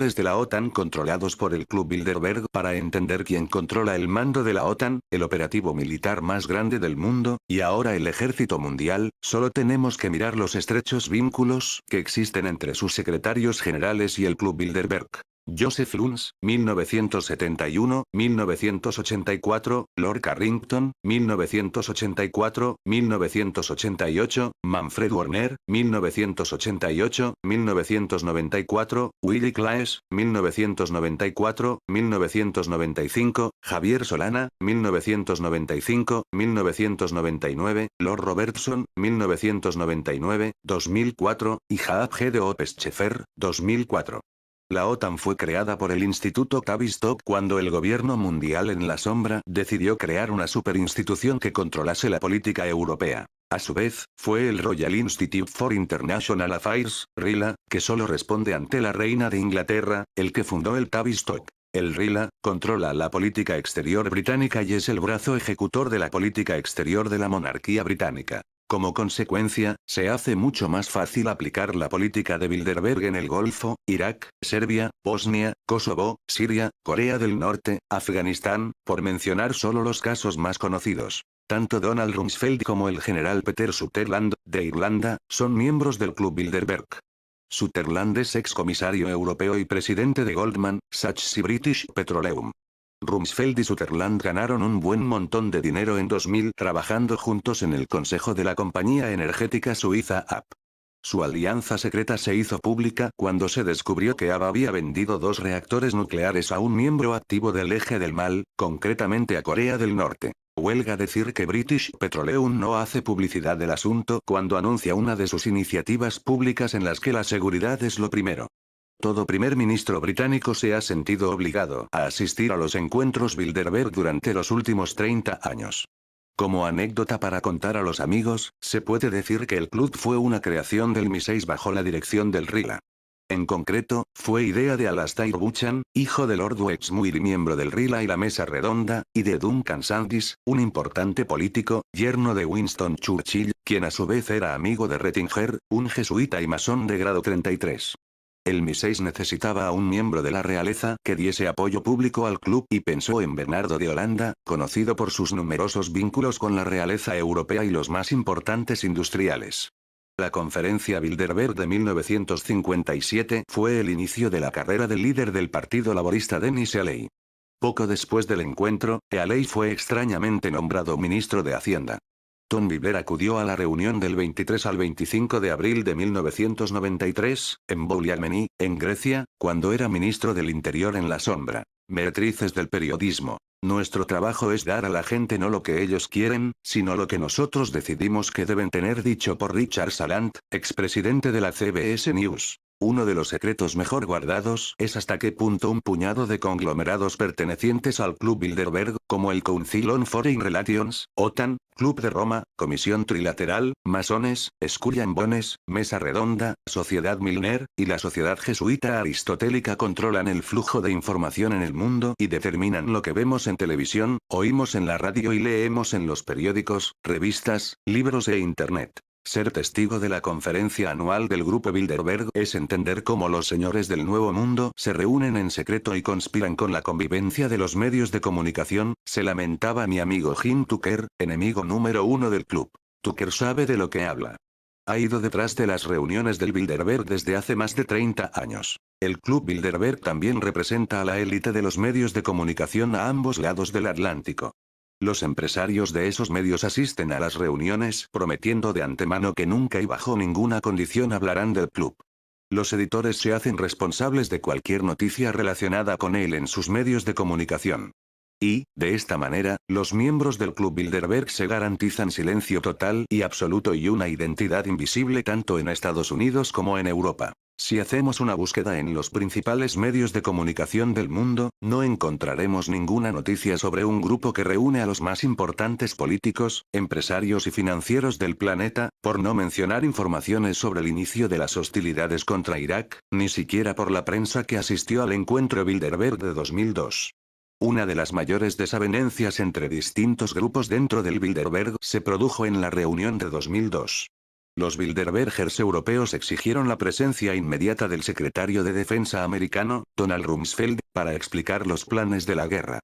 líderes de la OTAN controlados por el Club Bilderberg para entender quién controla el mando de la OTAN, el operativo militar más grande del mundo, y ahora el ejército mundial. Solo tenemos que mirar los estrechos vínculos que existen entre sus secretarios generales y el Club Bilderberg. Joseph Luns, 1971-1984, Lord Carrington, 1984-1988, Manfred Werner, 1988-1994, Willy Claes, 1994-1995, Javier Solana, 1995-1999, Lord Robertson, 1999-2004, y Jaap de Opscheffer, 2004. La OTAN fue creada por el Instituto Tavistock cuando el gobierno mundial en la sombra decidió crear una superinstitución que controlase la política europea. A su vez, fue el Royal Institute for International Affairs, RILA, que solo responde ante la reina de Inglaterra, el que fundó el Tavistock. El RILA controla la política exterior británica y es el brazo ejecutor de la política exterior de la monarquía británica. Como consecuencia, se hace mucho más fácil aplicar la política de Bilderberg en el Golfo, Irak, Serbia, Bosnia, Kosovo, Siria, Corea del Norte, Afganistán, por mencionar solo los casos más conocidos. Tanto Donald Rumsfeld como el general Peter Sutherland, de Irlanda, son miembros del Club Bilderberg. Sutherland es excomisario europeo y presidente de Goldman Sachs y British Petroleum. Rumsfeld y Sutherland ganaron un buen montón de dinero en 2000 trabajando juntos en el consejo de la compañía energética suiza AB. Su alianza secreta se hizo pública cuando se descubrió que AB había vendido 2 reactores nucleares a un miembro activo del Eje del Mal, concretamente a Corea del Norte. Huelga decir que British Petroleum no hace publicidad del asunto cuando anuncia una de sus iniciativas públicas en las que la seguridad es lo primero. Todo primer ministro británico se ha sentido obligado a asistir a los encuentros Bilderberg durante los últimos 30 años. Como anécdota para contar a los amigos, se puede decir que el club fue una creación del MI6 bajo la dirección del RILA. En concreto, fue idea de Alastair Buchan, hijo de Lord Wexmuir y miembro del RILA y la Mesa Redonda, y de Duncan Sandys, un importante político, yerno de Winston Churchill, quien a su vez era amigo de Rettinger, un jesuita y masón de grado 33. El MI6 necesitaba a un miembro de la realeza que diese apoyo público al club y pensó en Bernardo de Holanda, conocido por sus numerosos vínculos con la realeza europea y los más importantes industriales. La conferencia Bilderberg de 1957 fue el inicio de la carrera del líder del Partido Laborista Denis Healey. Poco después del encuentro, Healey fue extrañamente nombrado ministro de Hacienda. Tony Blair acudió a la reunión del 23 al 25 de abril de 1993, en Bouliameni, en Grecia, cuando era ministro del Interior en la sombra. Meretrices del periodismo. Nuestro trabajo es dar a la gente no lo que ellos quieren, sino lo que nosotros decidimos que deben tener, dicho por Richard Salant, expresidente de la CBS News. Uno de los secretos mejor guardados es hasta qué punto un puñado de conglomerados pertenecientes al Club Bilderberg, como el Council on Foreign Relations, OTAN, Club de Roma, Comisión Trilateral, Masones, Skull and Bones, Mesa Redonda, Sociedad Milner, y la Sociedad Jesuita Aristotélica controlan el flujo de información en el mundo y determinan lo que vemos en televisión, oímos en la radio y leemos en los periódicos, revistas, libros e Internet. Ser testigo de la conferencia anual del Grupo Bilderberg es entender cómo los señores del Nuevo Mundo se reúnen en secreto y conspiran con la convivencia de los medios de comunicación, se lamentaba mi amigo Jim Tucker, enemigo número 1 del club. Tucker sabe de lo que habla. Ha ido detrás de las reuniones del Bilderberg desde hace más de 30 años. El Club Bilderberg también representa a la élite de los medios de comunicación a ambos lados del Atlántico. Los empresarios de esos medios asisten a las reuniones prometiendo de antemano que nunca y bajo ninguna condición hablarán del club. Los editores se hacen responsables de cualquier noticia relacionada con él en sus medios de comunicación. Y, de esta manera, los miembros del Club Bilderberg se garantizan silencio total y absoluto y una identidad invisible tanto en Estados Unidos como en Europa. Si hacemos una búsqueda en los principales medios de comunicación del mundo, no encontraremos ninguna noticia sobre un grupo que reúne a los más importantes políticos, empresarios y financieros del planeta, por no mencionar informaciones sobre el inicio de las hostilidades contra Irak, ni siquiera por la prensa que asistió al encuentro Bilderberg de 2002. Una de las mayores desavenencias entre distintos grupos dentro del Bilderberg se produjo en la reunión de 2002. Los Bilderbergers europeos exigieron la presencia inmediata del secretario de Defensa americano, Donald Rumsfeld, para explicar los planes de la guerra.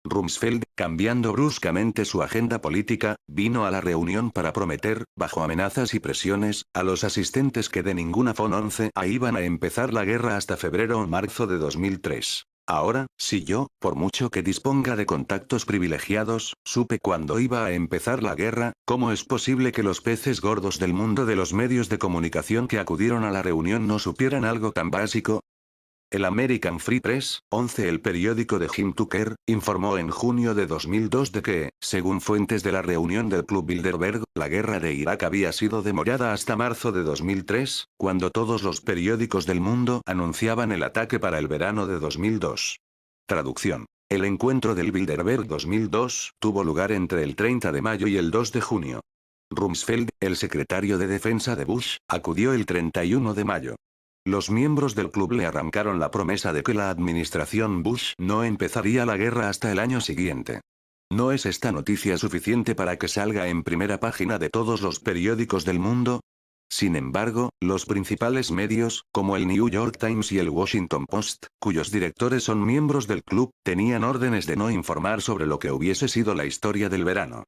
Rumsfeld, cambiando bruscamente su agenda política, vino a la reunión para prometer, bajo amenazas y presiones, a los asistentes que de ninguna forma iban a empezar la guerra hasta febrero o marzo de 2003. Ahora, si yo, por mucho que disponga de contactos privilegiados, supe cuándo iba a empezar la guerra, ¿cómo es posible que los peces gordos del mundo de los medios de comunicación que acudieron a la reunión no supieran algo tan básico? El American Free Press, 11 el periódico de Jim Tucker, informó en junio de 2002 de que, según fuentes de la reunión del Club Bilderberg, la guerra de Irak había sido demorada hasta marzo de 2003, cuando todos los periódicos del mundo anunciaban el ataque para el verano de 2002. Traducción. El encuentro del Bilderberg 2002 tuvo lugar entre el 30 de mayo y el 2 de junio. Rumsfeld, el secretario de Defensa de Bush, acudió el 31 de mayo. Los miembros del club le arrancaron la promesa de que la administración Bush no empezaría la guerra hasta el año siguiente. ¿No es esta noticia suficiente para que salga en primera página de todos los periódicos del mundo? Sin embargo, los principales medios, como el New York Times y el Washington Post, cuyos directores son miembros del club, tenían órdenes de no informar sobre lo que hubiese sido la historia del verano.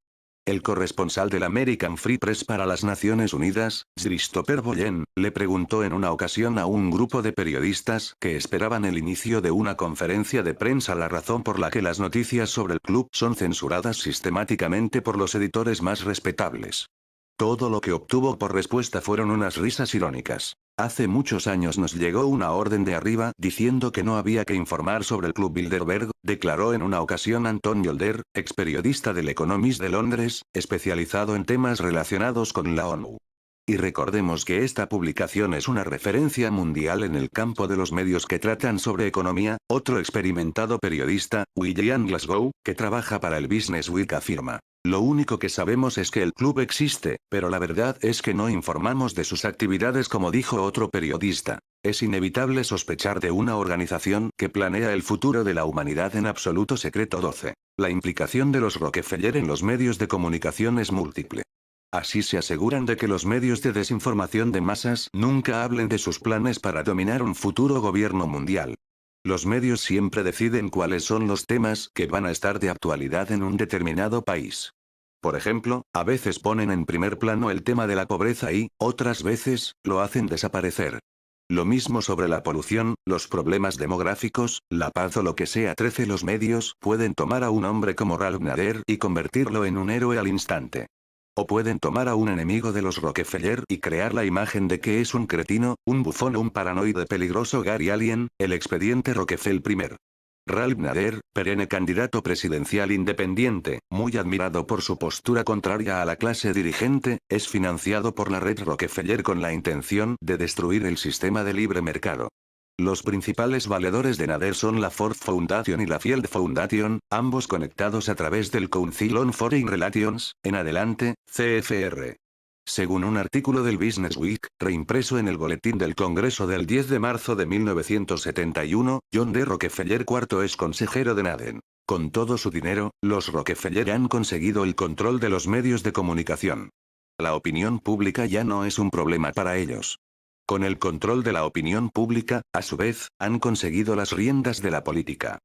El corresponsal del American Free Press para las Naciones Unidas, Christopher Boyen, le preguntó en una ocasión a un grupo de periodistas que esperaban el inicio de una conferencia de prensa la razón por la que las noticias sobre el club son censuradas sistemáticamente por los editores más respetables. Todo lo que obtuvo por respuesta fueron unas risas irónicas. Hace muchos años nos llegó una orden de arriba diciendo que no había que informar sobre el Club Bilderberg, declaró en una ocasión Anton Yolder, ex periodista del Economist de Londres, especializado en temas relacionados con la ONU. Y recordemos que esta publicación es una referencia mundial en el campo de los medios que tratan sobre economía. Otro experimentado periodista, William Glasgow, que trabaja para el Business Week afirma: lo único que sabemos es que el club existe, pero la verdad es que no informamos de sus actividades, como dijo otro periodista. Es inevitable sospechar de una organización que planea el futuro de la humanidad en absoluto secreto. 12. La implicación de los Rockefeller en los medios de comunicación es múltiple. Así se aseguran de que los medios de desinformación de masas nunca hablen de sus planes para dominar un futuro gobierno mundial. Los medios siempre deciden cuáles son los temas que van a estar de actualidad en un determinado país. Por ejemplo, a veces ponen en primer plano el tema de la pobreza y, otras veces, lo hacen desaparecer. Lo mismo sobre la polución, los problemas demográficos, la paz o lo que sea. 13 Los medios pueden tomar a un hombre como Ralph Nader y convertirlo en un héroe al instante. O pueden tomar a un enemigo de los Rockefeller y crear la imagen de que es un cretino, un bufón o un paranoide peligroso. Gary Allen, el expediente Rockefeller I. Ralph Nader, perenne candidato presidencial independiente, muy admirado por su postura contraria a la clase dirigente, es financiado por la red Rockefeller con la intención de destruir el sistema de libre mercado. Los principales valedores de Nader son la Ford Foundation y la Field Foundation, ambos conectados a través del Council on Foreign Relations, en adelante, CFR. Según un artículo del Business Week, reimpreso en el Boletín del Congreso del 10 de marzo de 1971, John D. Rockefeller IV es consejero de Nader. Con todo su dinero, los Rockefeller han conseguido el control de los medios de comunicación. La opinión pública ya no es un problema para ellos. Con el control de la opinión pública, a su vez, han conseguido las riendas de la política.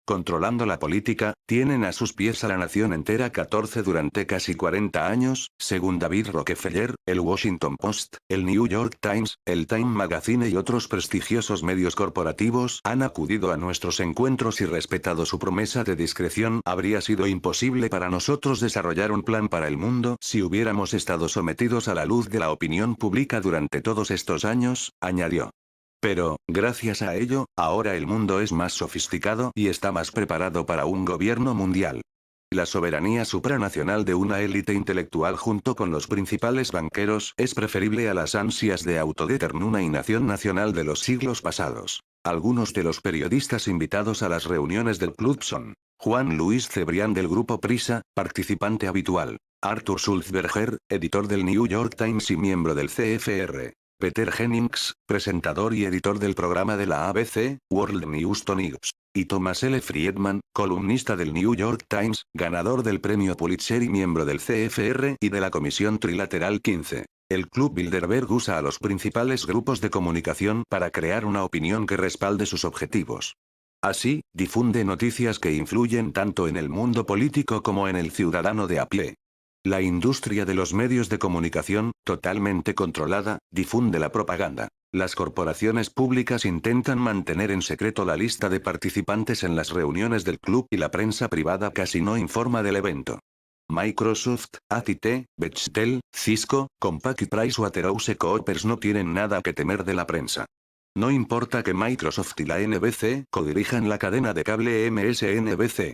Controlando la política, tienen a sus pies a la nación entera. 14 Durante casi 40 años, según David Rockefeller, el Washington Post, el New York Times, el Time Magazine y otros prestigiosos medios corporativos han acudido a nuestros encuentros y respetado su promesa de discreción. Habría sido imposible para nosotros desarrollar un plan para el mundo si hubiéramos estado sometidos a la luz de la opinión pública durante todos estos años, añadió. Pero, gracias a ello, ahora el mundo es más sofisticado y está más preparado para un gobierno mundial. La soberanía supranacional de una élite intelectual junto con los principales banqueros es preferible a las ansias de autodeterminación y nación nacional de los siglos pasados. Algunos de los periodistas invitados a las reuniones del club son: Juan Luis Cebrián del Grupo Prisa, participante habitual; Arthur Sulzberger, editor del New York Times y miembro del CFR; Peter Jennings, presentador y editor del programa de la ABC, World News Tonight. Y Thomas L. Friedman, columnista del New York Times, ganador del premio Pulitzer y miembro del CFR y de la Comisión Trilateral 15. El Club Bilderberg usa a los principales grupos de comunicación para crear una opinión que respalde sus objetivos. Así, difunde noticias que influyen tanto en el mundo político como en el ciudadano de a pie. La industria de los medios de comunicación, totalmente controlada, difunde la propaganda. Las corporaciones públicas intentan mantener en secreto la lista de participantes en las reuniones del club y la prensa privada casi no informa del evento. Microsoft, AT&T, Bechtel, Cisco, Compaq y PricewaterhouseCoopers no tienen nada que temer de la prensa. No importa que Microsoft y la NBC codirijan la cadena de cable MSNBC.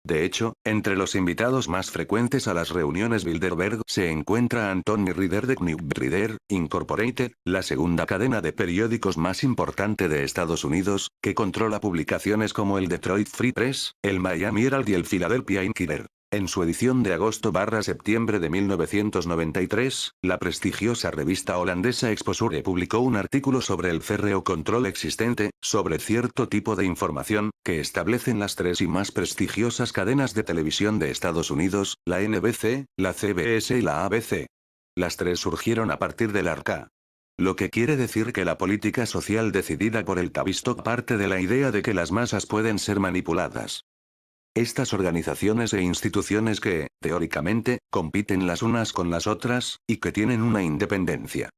De hecho, entre los invitados más frecuentes a las reuniones Bilderberg se encuentra Anthony Reader de Newsreader, Incorporated, la segunda cadena de periódicos más importante de Estados Unidos, que controla publicaciones como el Detroit Free Press, el Miami Herald y el Philadelphia Inquirer. En su edición de agosto-septiembre de 1993, la prestigiosa revista holandesa Exposure publicó un artículo sobre el férreo control existente, sobre cierto tipo de información, que establecen las tres y más prestigiosas cadenas de televisión de Estados Unidos, la NBC, la CBS y la ABC. Las tres surgieron a partir del ARCA. Lo que quiere decir que la política social decidida por el Tavistock parte de la idea de que las masas pueden ser manipuladas. Estas organizaciones e instituciones que, teóricamente, compiten las unas con las otras, y que tienen una independencia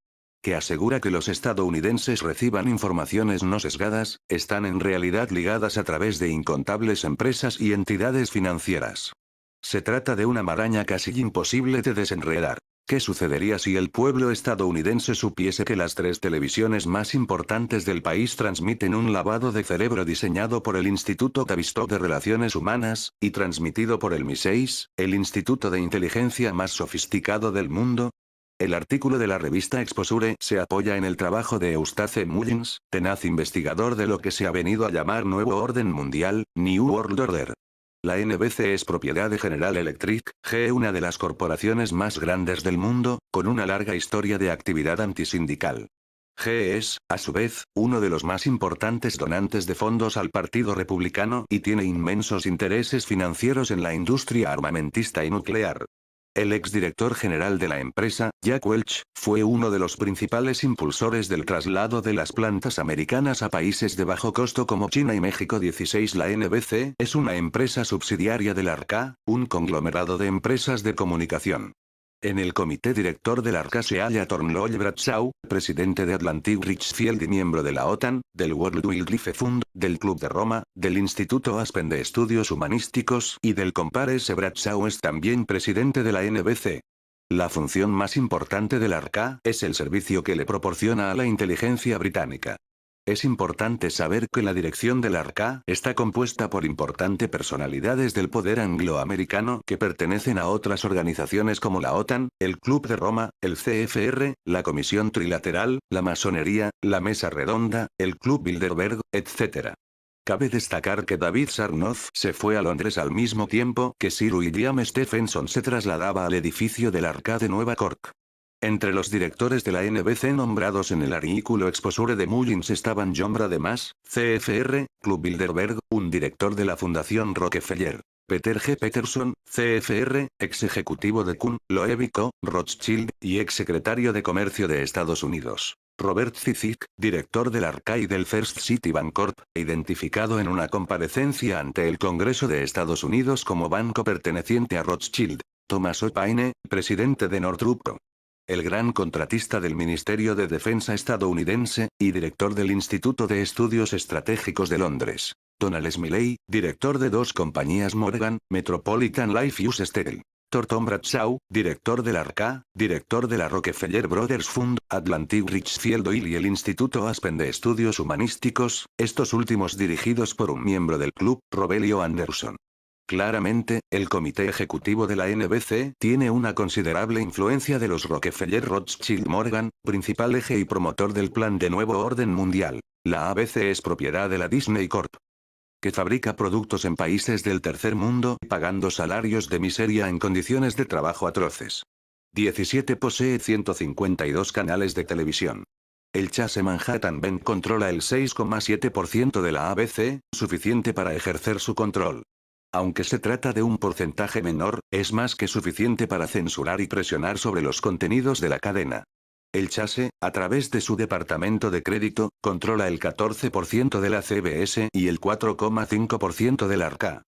que asegura que los estadounidenses reciban informaciones no sesgadas, están en realidad ligadas a través de incontables empresas y entidades financieras. Se trata de una maraña casi imposible de desenredar. ¿Qué sucedería si el pueblo estadounidense supiese que las tres televisiones más importantes del país transmiten un lavado de cerebro diseñado por el Instituto Tavistock de Relaciones Humanas, y transmitido por el MI6, el instituto de inteligencia más sofisticado del mundo? El artículo de la revista Exposure se apoya en el trabajo de Eustace Mullins, tenaz investigador de lo que se ha venido a llamar Nuevo Orden Mundial, New World Order. La NBC es propiedad de General Electric, GE, una de las corporaciones más grandes del mundo, con una larga historia de actividad antisindical. GE es, a su vez, uno de los más importantes donantes de fondos al Partido Republicano y tiene inmensos intereses financieros en la industria armamentista y nuclear. El exdirector general de la empresa, Jack Welch, fue uno de los principales impulsores del traslado de las plantas americanas a países de bajo costo como China y México. 16. La NBC es una empresa subsidiaria del ARCA, un conglomerado de empresas de comunicación. En el comité director del ARCA se halla Thornloe Bradshaw, presidente de Atlantic Richfield y miembro de la OTAN, del World Wildlife Fund, del Club de Roma, del Instituto Aspen de Estudios Humanísticos y del Compares. Bradshaw es también presidente de la NBC. La función más importante del ARCA es el servicio que le proporciona a la inteligencia británica. Es importante saber que la dirección del ARCA está compuesta por importantes personalidades del poder angloamericano que pertenecen a otras organizaciones como la OTAN, el Club de Roma, el CFR, la Comisión Trilateral, la Masonería, la Mesa Redonda, el Club Bilderberg, etc. Cabe destacar que David Sarnoff se fue a Londres al mismo tiempo que Sir William Stephenson se trasladaba al edificio del ARCA de Nueva York. Entre los directores de la NBC nombrados en el artículo Exposure de Mullins estaban John Brademas, CFR, Club Bilderberg, un director de la Fundación Rockefeller. Peter G. Peterson, CFR, ex ejecutivo de Kuhn, Loewy Co., Rothschild, y ex secretario de Comercio de Estados Unidos. Robert Cizik, director del ARCA y del First City Bancorp, identificado en una comparecencia ante el Congreso de Estados Unidos como banco perteneciente a Rothschild. Thomas O. Paine, presidente de Northrop Co., el gran contratista del Ministerio de Defensa estadounidense, y director del Instituto de Estudios Estratégicos de Londres. Donald Smiley, director de dos compañías Morgan, Metropolitan Life US Steel. Thornton Bradshaw, director del ARCA, director de la Rockefeller Brothers Fund, Atlantic Richfield Oil y el Instituto Aspen de Estudios Humanísticos, estos últimos dirigidos por un miembro del club, Robelio Anderson. Claramente, el comité ejecutivo de la NBC tiene una considerable influencia de los Rockefeller Rothschild Morgan, principal eje y promotor del plan de nuevo orden mundial. La ABC es propiedad de la Disney Corp., que fabrica productos en países del tercer mundo, pagando salarios de miseria en condiciones de trabajo atroces. 17 posee 152 canales de televisión. El Chase Manhattan Bank controla el 6,7% de la ABC, suficiente para ejercer su control. Aunque se trata de un porcentaje menor, es más que suficiente para censurar y presionar sobre los contenidos de la cadena. El Chase, a través de su departamento de crédito, controla el 14% de la CBS y el 4,5% del Arca.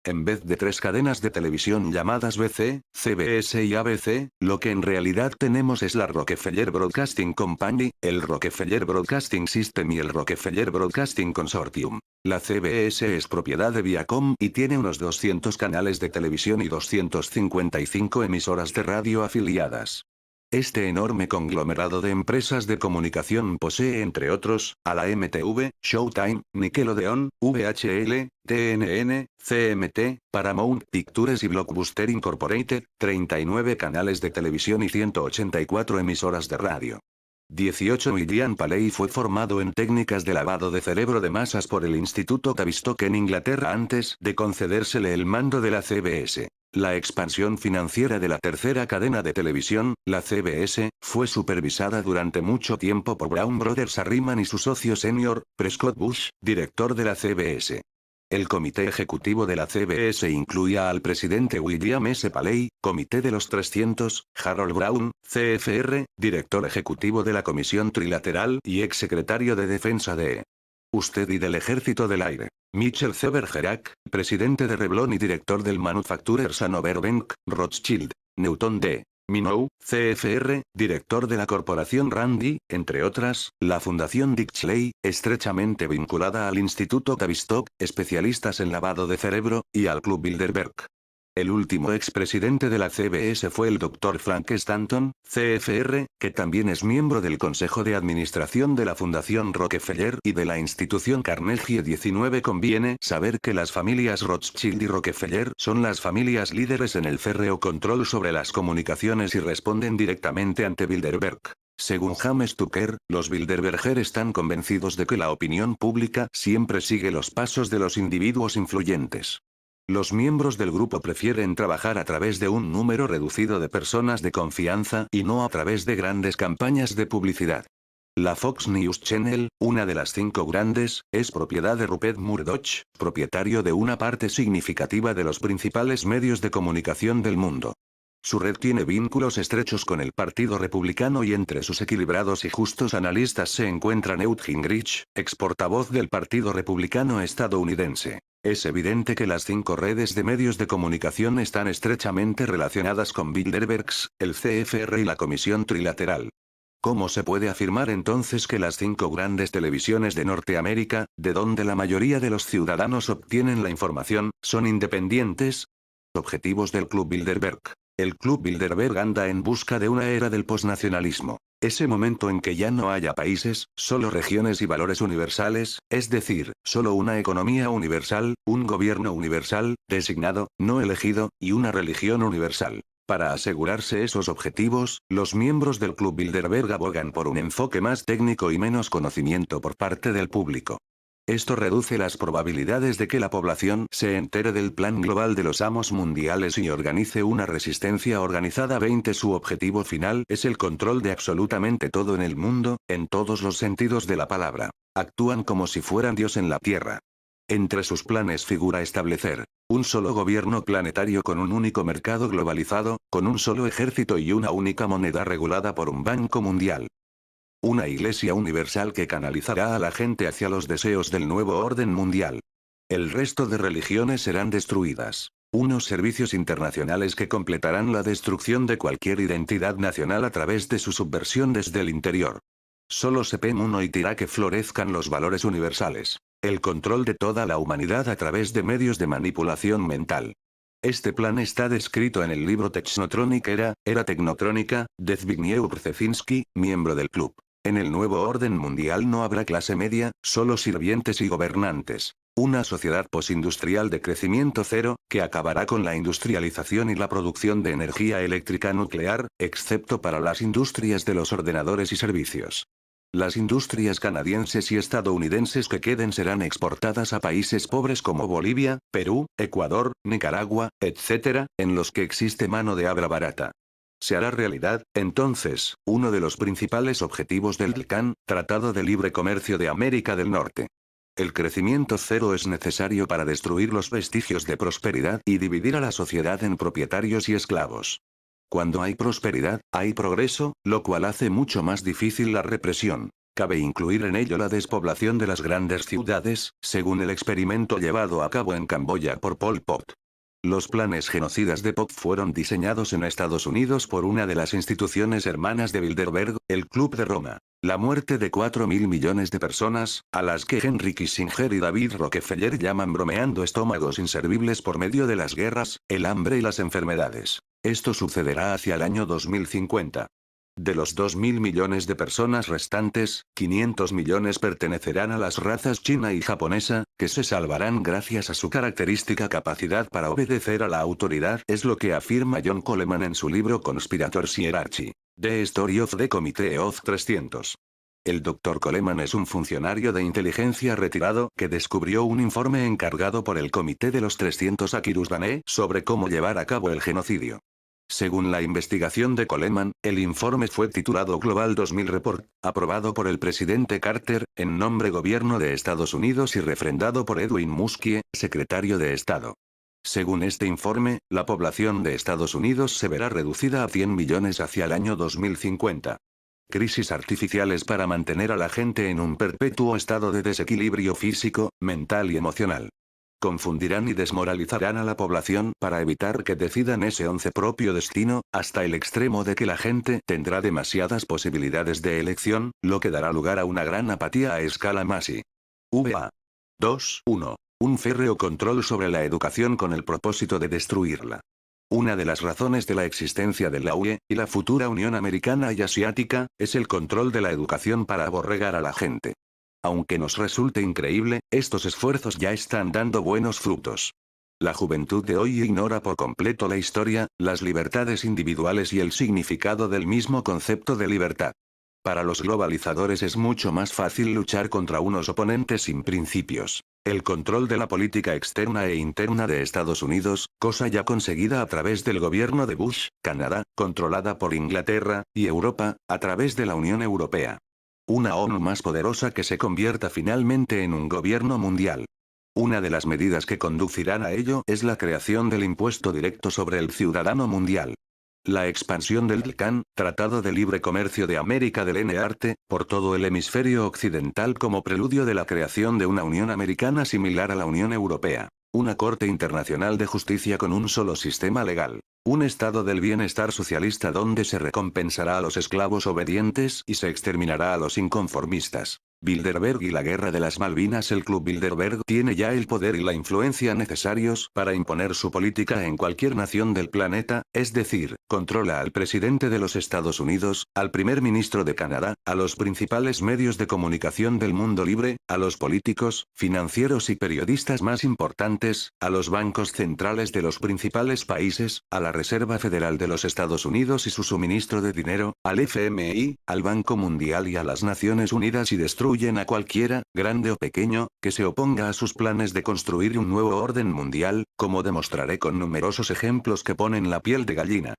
En vez de tres cadenas de televisión llamadas BC, CBS y ABC, lo que en realidad tenemos es la Rockefeller Broadcasting Company, el Rockefeller Broadcasting System y el Rockefeller Broadcasting Consortium. La CBS es propiedad de Viacom y tiene unos 200 canales de televisión y 255 emisoras de radio afiliadas. Este enorme conglomerado de empresas de comunicación posee entre otros, a la MTV, Showtime, Nickelodeon, VHL, TNN, CMT, Paramount Pictures y Blockbuster Incorporated, 39 canales de televisión y 184 emisoras de radio. 18 Millian Paley fue formado en técnicas de lavado de cerebro de masas por el Instituto Tavistock en Inglaterra antes de concedérsele el mando de la CBS. La expansión financiera de la tercera cadena de televisión, la CBS, fue supervisada durante mucho tiempo por Brown Brothers Harriman y su socio senior, Prescott Bush, director de la CBS. El comité ejecutivo de la CBS incluía al presidente William S. Paley, comité de los 300, Harold Brown, CFR, director ejecutivo de la Comisión Trilateral y exsecretario de Defensa de Usted y del Ejército del Aire. Mitchell C. Bergerac, presidente de Revlon y director del Manufacturers Hanover Bank, Rothschild. Newton D. Minow, CFR, director de la Corporación Randy, entre otras, la Fundación Dick Cheney, estrechamente vinculada al Instituto Tavistock, especialistas en lavado de cerebro, y al Club Bilderberg. El último expresidente de la CBS fue el Dr. Frank Stanton, CFR, que también es miembro del Consejo de Administración de la Fundación Rockefeller y de la institución Carnegie. 19 Conviene saber que las familias Rothschild y Rockefeller son las familias líderes en el férreo control sobre las comunicaciones y responden directamente ante Bilderberg. Según James Tucker, los Bilderberger están convencidos de que la opinión pública siempre sigue los pasos de los individuos influyentes. Los miembros del grupo prefieren trabajar a través de un número reducido de personas de confianza y no a través de grandes campañas de publicidad. La Fox News Channel, una de las 5 grandes, es propiedad de Rupert Murdoch, propietario de una parte significativa de los principales medios de comunicación del mundo. Su red tiene vínculos estrechos con el Partido Republicano y entre sus equilibrados y justos analistas se encuentra Newt Gingrich, ex portavoz del Partido Republicano estadounidense. Es evidente que las 5 redes de medios de comunicación están estrechamente relacionadas con Bilderbergs, el CFR y la Comisión Trilateral. ¿Cómo se puede afirmar entonces que las 5 grandes televisiones de Norteamérica, de donde la mayoría de los ciudadanos obtienen la información, son independientes? Objetivos del Club Bilderberg. El Club Bilderberg anda en busca de una era del posnacionalismo. Ese momento en que ya no haya países, solo regiones y valores universales, es decir, solo una economía universal, un gobierno universal, designado, no elegido, y una religión universal. Para asegurarse esos objetivos, los miembros del Club Bilderberg abogan por un enfoque más técnico y menos conocimiento por parte del público. Esto reduce las probabilidades de que la población se entere del plan global de los amos mundiales y organice una resistencia organizada. 20 Su objetivo final es el control de absolutamente todo en el mundo, en todos los sentidos de la palabra. Actúan como si fueran Dios en la Tierra. Entre sus planes figura establecer un solo gobierno planetario con un único mercado globalizado, con un solo ejército y una única moneda regulada por un banco mundial. Una iglesia universal que canalizará a la gente hacia los deseos del nuevo orden mundial. El resto de religiones serán destruidas. Unos servicios internacionales que completarán la destrucción de cualquier identidad nacional a través de su subversión desde el interior. Solo se permitirá que florezcan los valores universales. El control de toda la humanidad a través de medios de manipulación mental. Este plan está descrito en el libro Technotronic Era Tecnotrónica, de Zbigniew Brzezinski, miembro del club. En el nuevo orden mundial no habrá clase media, solo sirvientes y gobernantes. Una sociedad posindustrial de crecimiento cero, que acabará con la industrialización y la producción de energía eléctrica nuclear, excepto para las industrias de los ordenadores y servicios. Las industrias canadienses y estadounidenses que queden serán exportadas a países pobres como Bolivia, Perú, Ecuador, Nicaragua, etc., en los que existe mano de obra barata. se hará realidad, entonces, uno de los principales objetivos del TLCAN, Tratado de Libre Comercio de América del Norte. El crecimiento cero es necesario para destruir los vestigios de prosperidad y dividir a la sociedad en propietarios y esclavos. Cuando hay prosperidad, hay progreso, lo cual hace mucho más difícil la represión. Cabe incluir en ello la despoblación de las grandes ciudades, según el experimento llevado a cabo en Camboya por Pol Pot. Los planes genocidas de Pot fueron diseñados en Estados Unidos por una de las instituciones hermanas de Bilderberg, el Club de Roma. La muerte de 4.000 millones de personas, a las que Henry Kissinger y David Rockefeller llaman bromeando estómagos inservibles por medio de las guerras, el hambre y las enfermedades. Esto sucederá hacia el año 2050. De los 2.000 millones de personas restantes, 500 millones pertenecerán a las razas china y japonesa, que se salvarán gracias a su característica capacidad para obedecer a la autoridad, es lo que afirma John Coleman en su libro Conspirators Hierarchy. The Story of the Committee of 300. El Dr. Coleman es un funcionario de inteligencia retirado que descubrió un informe encargado por el Comité de los 300 a Cyrus Vane sobre cómo llevar a cabo el genocidio. Según la investigación de Coleman, el informe fue titulado Global 2000 Report, aprobado por el presidente Carter, en nombre Gobierno de Estados Unidos y refrendado por Edwin Muskie, secretario de Estado. Según este informe, la población de Estados Unidos se verá reducida a 100 millones hacia el año 2050. Crisis artificiales para mantener a la gente en un perpetuo estado de desequilibrio físico, mental y emocional. Confundirán y desmoralizarán a la población para evitar que decidan ese propio destino, hasta el extremo de que la gente tendrá demasiadas posibilidades de elección, lo que dará lugar a una gran apatía a escala Massey. VA 2.1. Un férreo control sobre la educación con el propósito de destruirla. Una de las razones de la existencia de la UE, y la futura Unión Americana y Asiática, es el control de la educación para aborregar a la gente. Aunque nos resulte increíble, estos esfuerzos ya están dando buenos frutos. La juventud de hoy ignora por completo la historia, las libertades individuales y el significado del mismo concepto de libertad. Para los globalizadores es mucho más fácil luchar contra unos oponentes sin principios. El control de la política externa e interna de Estados Unidos, cosa ya conseguida a través del gobierno de Bush, Canadá, controlada por Inglaterra, y Europa, a través de la Unión Europea. Una ONU más poderosa que se convierta finalmente en un gobierno mundial. Una de las medidas que conducirán a ello es la creación del impuesto directo sobre el ciudadano mundial. La expansión del TLCAN, Tratado de Libre Comercio de América del NARTE, por todo el hemisferio occidental como preludio de la creación de una Unión Americana similar a la Unión Europea. Una Corte Internacional de Justicia con un solo sistema legal. Un estado del bienestar socialista donde se recompensará a los esclavos obedientes y se exterminará a los inconformistas. Bilderberg y la Guerra de las Malvinas. El Club Bilderberg tiene ya el poder y la influencia necesarios para imponer su política en cualquier nación del planeta, es decir, controla al presidente de los Estados Unidos, al primer ministro de Canadá, a los principales medios de comunicación del mundo libre, a los políticos, financieros y periodistas más importantes, a los bancos centrales de los principales países, a la Reserva Federal de los Estados Unidos y su suministro de dinero, al FMI, al Banco Mundial y a las Naciones Unidas y destruyen a cualquiera, grande o pequeño, que se oponga a sus planes de construir un nuevo orden mundial, como demostraré con numerosos ejemplos que ponen la piel de gallina.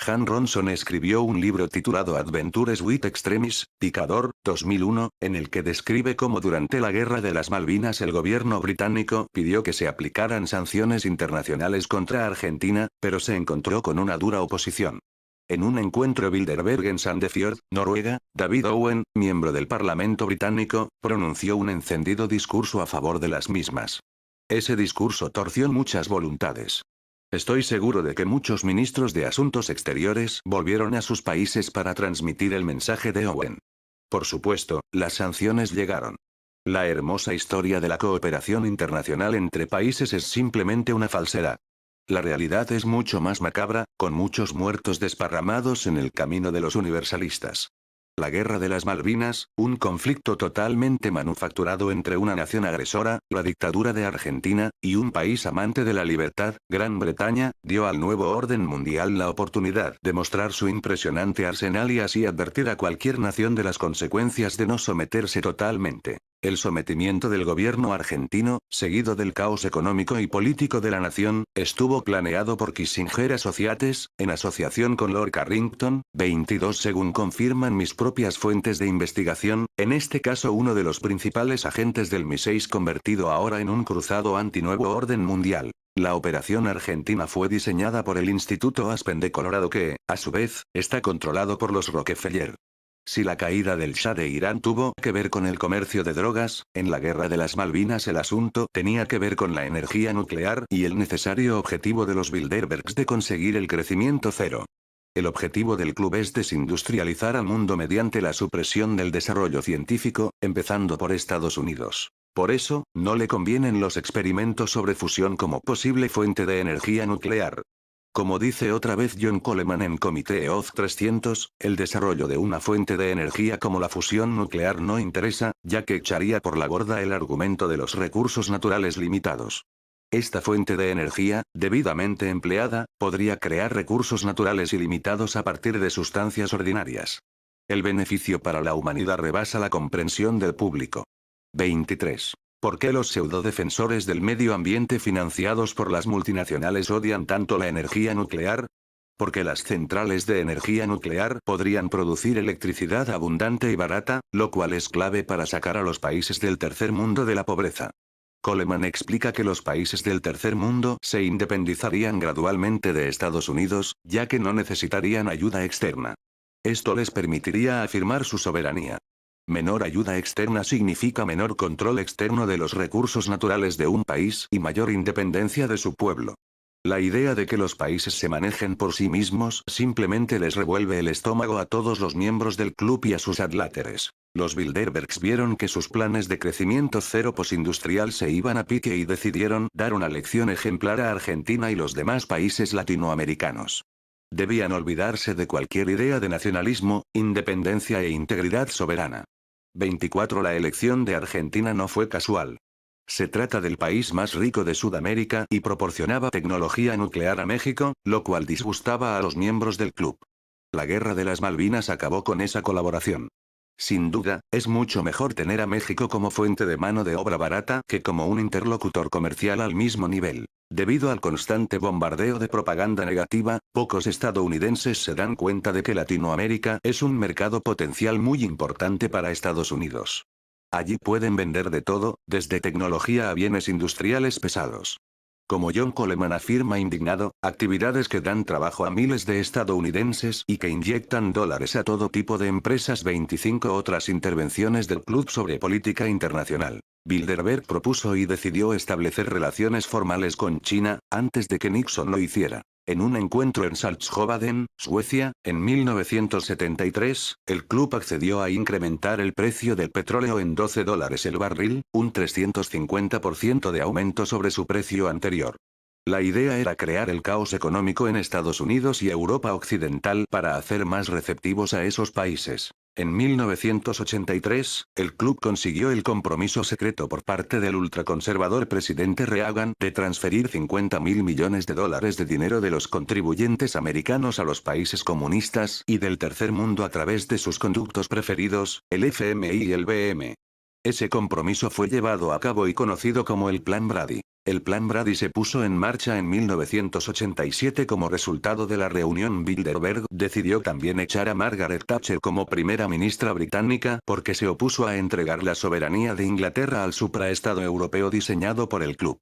Han Ronson escribió un libro titulado Adventures with Extremis, Picador, 2001, en el que describe cómo durante la Guerra de las Malvinas el gobierno británico pidió que se aplicaran sanciones internacionales contra Argentina, pero se encontró con una dura oposición. En un encuentro Bilderberg en Sandefjord, Noruega, David Owen, miembro del Parlamento británico, pronunció un encendido discurso a favor de las mismas. Ese discurso torció muchas voluntades. Estoy seguro de que muchos ministros de Asuntos Exteriores volvieron a sus países para transmitir el mensaje de Owen. Por supuesto, las sanciones llegaron. La hermosa historia de la cooperación internacional entre países es simplemente una falsedad. La realidad es mucho más macabra, con muchos muertos desparramados en el camino de los universalistas. La Guerra de las Malvinas, un conflicto totalmente manufacturado entre una nación agresora, la dictadura de Argentina, y un país amante de la libertad, Gran Bretaña, dio al nuevo orden mundial la oportunidad de mostrar su impresionante arsenal y así advertir a cualquier nación de las consecuencias de no someterse totalmente. El sometimiento del gobierno argentino, seguido del caos económico y político de la nación, estuvo planeado por Kissinger Associates, en asociación con Lord Carrington, 22 según confirman mis propias fuentes de investigación, en este caso uno de los principales agentes del MI6 convertido ahora en un cruzado anti-nuevo orden mundial. La operación argentina fue diseñada por el Instituto Aspen de Colorado que, a su vez, está controlado por los Rockefeller. Si la caída del Shah de Irán tuvo que ver con el comercio de drogas, en la guerra de las Malvinas el asunto tenía que ver con la energía nuclear y el necesario objetivo de los Bilderbergs de conseguir el crecimiento cero. El objetivo del club es desindustrializar al mundo mediante la supresión del desarrollo científico, empezando por Estados Unidos. Por eso, no le convienen los experimentos sobre fusión como posible fuente de energía nuclear. Como dice otra vez John Coleman en Committee of 300, el desarrollo de una fuente de energía como la fusión nuclear no interesa, ya que echaría por la borda el argumento de los recursos naturales limitados. Esta fuente de energía, debidamente empleada, podría crear recursos naturales ilimitados a partir de sustancias ordinarias. El beneficio para la humanidad rebasa la comprensión del público. 23. ¿Por qué los pseudodefensores del medio ambiente financiados por las multinacionales odian tanto la energía nuclear? Porque las centrales de energía nuclear podrían producir electricidad abundante y barata, lo cual es clave para sacar a los países del tercer mundo de la pobreza. Coleman explica que los países del tercer mundo se independizarían gradualmente de Estados Unidos, ya que no necesitarían ayuda externa. Esto les permitiría afirmar su soberanía. Menor ayuda externa significa menor control externo de los recursos naturales de un país y mayor independencia de su pueblo. La idea de que los países se manejen por sí mismos simplemente les revuelve el estómago a todos los miembros del club y a sus adláteres. Los Bilderbergs vieron que sus planes de crecimiento cero postindustrial se iban a pique y decidieron dar una lección ejemplar a Argentina y los demás países latinoamericanos. Debían olvidarse de cualquier idea de nacionalismo, independencia e integridad soberana. 24. La elección de Argentina no fue casual. Se trata del país más rico de Sudamérica y proporcionaba tecnología nuclear a México, lo cual disgustaba a los miembros del club. La guerra de las Malvinas acabó con esa colaboración. Sin duda, es mucho mejor tener a México como fuente de mano de obra barata que como un interlocutor comercial al mismo nivel. Debido al constante bombardeo de propaganda negativa, pocos estadounidenses se dan cuenta de que Latinoamérica es un mercado potencial muy importante para Estados Unidos. Allí pueden vender de todo, desde tecnología a bienes industriales pesados. Como John Coleman afirma indignado, actividades que dan trabajo a miles de estadounidenses y que inyectan dólares a todo tipo de empresas. 25 Otras intervenciones del club sobre política internacional. Bilderberg propuso y decidió establecer relaciones formales con China, antes de que Nixon lo hiciera. En un encuentro en Saltsjöbaden, Suecia, en 1973, el club accedió a incrementar el precio del petróleo en $12 el barril, un 350% de aumento sobre su precio anterior. La idea era crear el caos económico en Estados Unidos y Europa Occidental para hacer más receptivos a esos países. En 1983, el club consiguió el compromiso secreto por parte del ultraconservador presidente Reagan de transferir $50.000 millones de dinero de los contribuyentes americanos a los países comunistas y del tercer mundo a través de sus conductos preferidos, el FMI y el BM. Ese compromiso fue llevado a cabo y conocido como el Plan Brady. El Plan Brady se puso en marcha en 1987 como resultado de la reunión. Bilderberg decidió también echar a Margaret Thatcher como primera ministra británica porque se opuso a entregar la soberanía de Inglaterra al supraestado europeo diseñado por el club.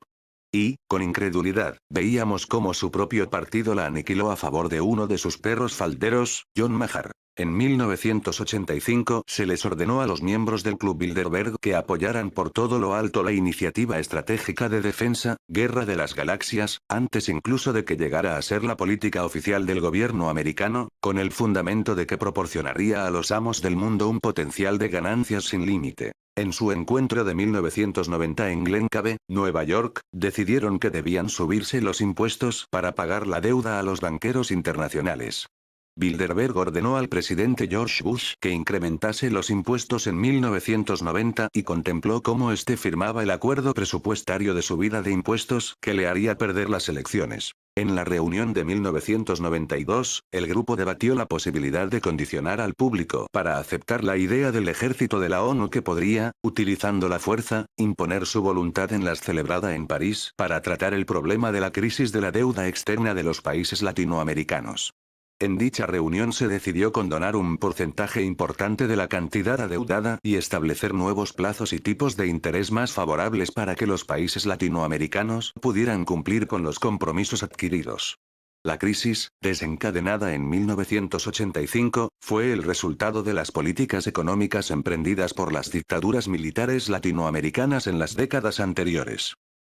Y, con incredulidad, veíamos cómo su propio partido la aniquiló a favor de uno de sus perros falderos, John Mahar. En 1985 se les ordenó a los miembros del Club Bilderberg que apoyaran por todo lo alto la iniciativa estratégica de defensa, Guerra de las Galaxias, antes incluso de que llegara a ser la política oficial del gobierno americano, con el fundamento de que proporcionaría a los amos del mundo un potencial de ganancias sin límite. En su encuentro de 1990 en Glen Cave, Nueva York, decidieron que debían subirse los impuestos para pagar la deuda a los banqueros internacionales. Bilderberg ordenó al presidente George Bush que incrementase los impuestos en 1990 y contempló cómo este firmaba el acuerdo presupuestario de subida de impuestos que le haría perder las elecciones. En la reunión de 1992, el grupo debatió la posibilidad de condicionar al público para aceptar la idea del ejército de la ONU que podría, utilizando la fuerza, imponer su voluntad en la celebrada en París para tratar el problema de la crisis de la deuda externa de los países latinoamericanos. En dicha reunión se decidió condonar un porcentaje importante de la cantidad adeudada y establecer nuevos plazos y tipos de interés más favorables para que los países latinoamericanos pudieran cumplir con los compromisos adquiridos. La crisis, desencadenada en 1985, fue el resultado de las políticas económicas emprendidas por las dictaduras militares latinoamericanas en las décadas anteriores.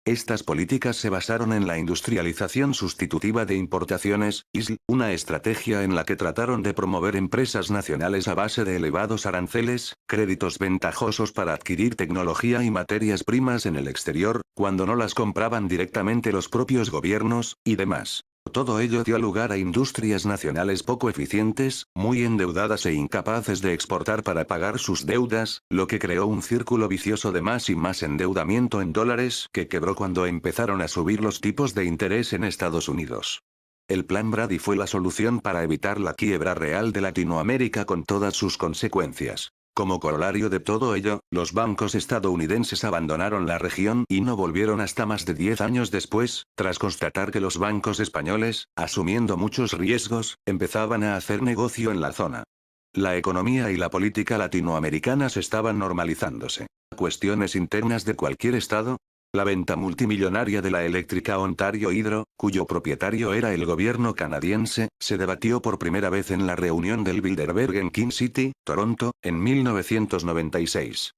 Estas políticas se basaron en la industrialización sustitutiva de importaciones, ISL, una estrategia en la que trataron de promover empresas nacionales a base de elevados aranceles, créditos ventajosos para adquirir tecnología y materias primas en el exterior, cuando no las compraban directamente los propios gobiernos, y demás. Todo ello dio lugar a industrias nacionales poco eficientes, muy endeudadas e incapaces de exportar para pagar sus deudas, lo que creó un círculo vicioso de más y más endeudamiento en dólares que quebró cuando empezaron a subir los tipos de interés en Estados Unidos. El Plan Brady fue la solución para evitar la quiebra real de Latinoamérica con todas sus consecuencias. Como corolario de todo ello, los bancos estadounidenses abandonaron la región y no volvieron hasta más de 10 años después, tras constatar que los bancos españoles, asumiendo muchos riesgos, empezaban a hacer negocio en la zona. La economía y la política latinoamericanas estaban normalizándose. Cuestiones internas de cualquier estado. La venta multimillonaria de la eléctrica Ontario Hydro, cuyo propietario era el gobierno canadiense, se debatió por primera vez en la reunión del Bilderberg en King City, Toronto, en 1996.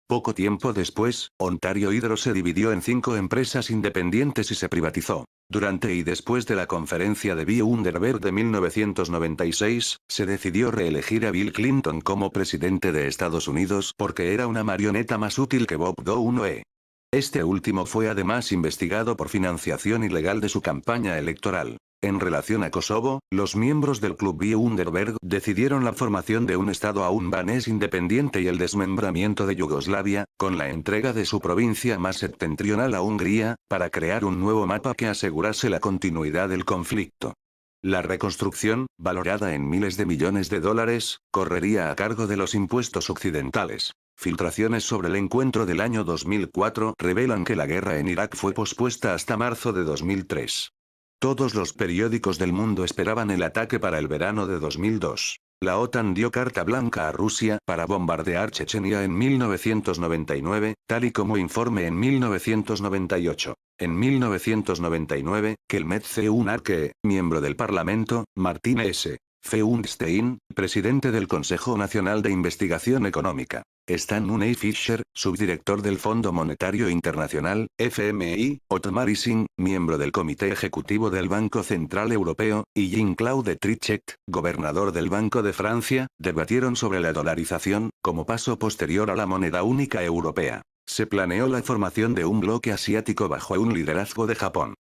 Poco tiempo después, Ontario Hydro se dividió en 5 empresas independientes y se privatizó. Durante y después de la conferencia de Bilderberg de 1996, se decidió reelegir a Bill Clinton como presidente de Estados Unidos porque era una marioneta más útil que Bob Dole. Este último fue además investigado por financiación ilegal de su campaña electoral. En relación a Kosovo, los miembros del Club Bilderberg decidieron la formación de un Estado albanés independiente y el desmembramiento de Yugoslavia, con la entrega de su provincia más septentrional a Hungría, para crear un nuevo mapa que asegurase la continuidad del conflicto. La reconstrucción, valorada en miles de millones de dólares, correría a cargo de los impuestos occidentales. Filtraciones sobre el encuentro del año 2004 revelan que la guerra en Irak fue pospuesta hasta marzo de 2003. Todos los periódicos del mundo esperaban el ataque para el verano de 2002. La OTAN dio carta blanca a Rusia para bombardear Chechenia en 1999, tal y como informe en 1998. En 1999, Kelmet Zeunarke, miembro del Parlamento, Martin S. Feinstein, presidente del Consejo Nacional de Investigación Económica. Stan Unei Fischer, subdirector del Fondo Monetario Internacional, FMI, Otmar Issing, miembro del Comité Ejecutivo del Banco Central Europeo, y Jean-Claude Trichet, gobernador del Banco de Francia, debatieron sobre la dolarización, como paso posterior a la moneda única europea. Se planeó la formación de un bloque asiático bajo un liderazgo de Japón.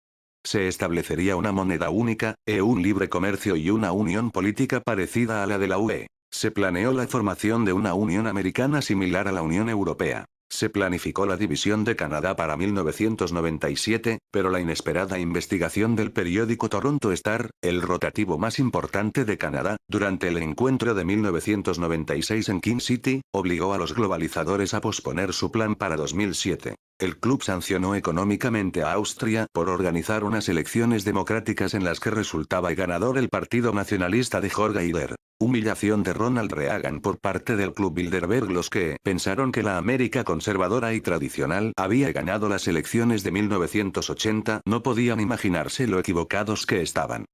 Se establecería una moneda única, un libre comercio y una unión política parecida a la de la UE. Se planeó la formación de una Unión Americana similar a la Unión Europea. Se planificó la división de Canadá para 1997, pero la inesperada investigación del periódico Toronto Star, el rotativo más importante de Canadá, durante el encuentro de 1996 en King City, obligó a los globalizadores a posponer su plan para 2007. El club sancionó económicamente a Austria por organizar unas elecciones democráticas en las que resultaba ganador el Partido Nacionalista de Jorge Hiller. Humillación de Ronald Reagan por parte del Club Bilderberg. Los que pensaron que la América conservadora y tradicional había ganado las elecciones de 1980 no podían imaginarse lo equivocados que estaban.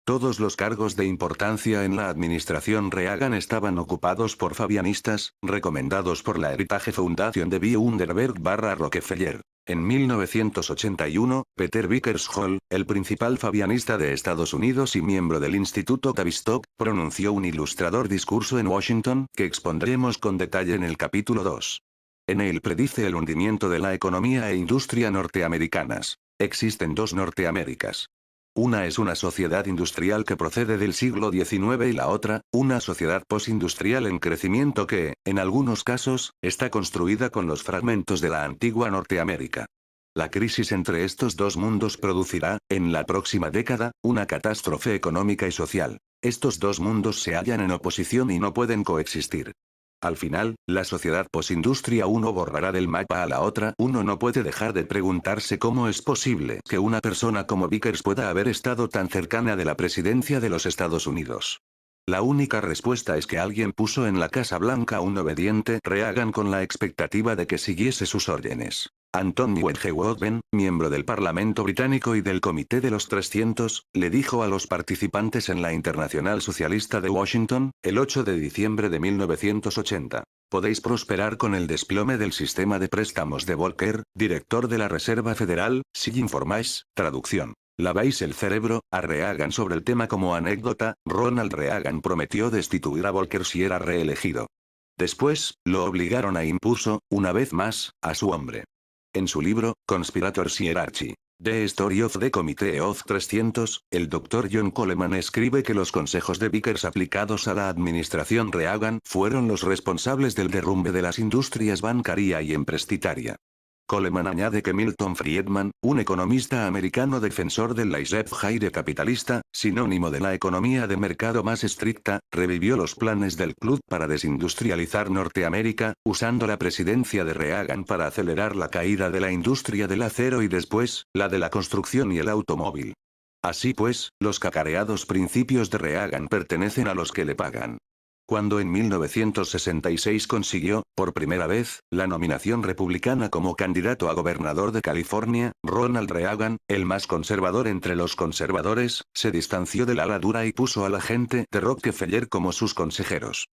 Todos los cargos de importancia en la administración Reagan estaban ocupados por fabianistas, recomendados por la Heritage Foundation de Bilderberg/Rockefeller. En 1981, Peter Vickers Hall, el principal fabianista de Estados Unidos y miembro del Instituto Tavistock, pronunció un ilustrador discurso en Washington, que expondremos con detalle en el capítulo 2. En él predice el hundimiento de la economía e industria norteamericanas. Existen dos Norteaméricas. Una es una sociedad industrial que procede del siglo XIX y la otra, una sociedad postindustrial en crecimiento que, en algunos casos, está construida con los fragmentos de la antigua Norteamérica. La crisis entre estos dos mundos producirá, en la próxima década, una catástrofe económica y social. Estos dos mundos se hallan en oposición y no pueden coexistir. Al final, la sociedad posindustria uno borrará del mapa a la otra. Uno no puede dejar de preguntarse cómo es posible que una persona como Vickers pueda haber estado tan cercana de la presidencia de los Estados Unidos. La única respuesta es que alguien puso en la Casa Blanca a un obediente Reagan con la expectativa de que siguiese sus órdenes. Anthony G. Woodben, miembro del Parlamento británico y del Comité de los 300, le dijo a los participantes en la Internacional Socialista de Washington, el 8 de diciembre de 1980. Podéis prosperar con el desplome del sistema de préstamos de Volcker, director de la Reserva Federal, si informáis, traducción. Laváis el cerebro a Reagan sobre el tema. Como anécdota, Ronald Reagan prometió destituir a Volcker si era reelegido. Después, lo obligaron a impuso, una vez más, a su hombre. En su libro, Conspirators Hierarchy, The Story of the Committee of 300, el Dr. John Coleman escribe que los consejos de Vickers aplicados a la administración Reagan fueron los responsables del derrumbe de las industrias bancaria y empresarial. Coleman añade que Milton Friedman, un economista americano defensor del laissez-faire capitalista, sinónimo de la economía de mercado más estricta, revivió los planes del club para desindustrializar Norteamérica, usando la presidencia de Reagan para acelerar la caída de la industria del acero y después, la de la construcción y el automóvil. Así pues, los cacareados principios de Reagan pertenecen a los que le pagan. Cuando en 1966 consiguió, por primera vez, la nominación republicana como candidato a gobernador de California, Ronald Reagan, el más conservador entre los conservadores, se distanció del ala dura y puso a la gente de Rockefeller como sus consejeros.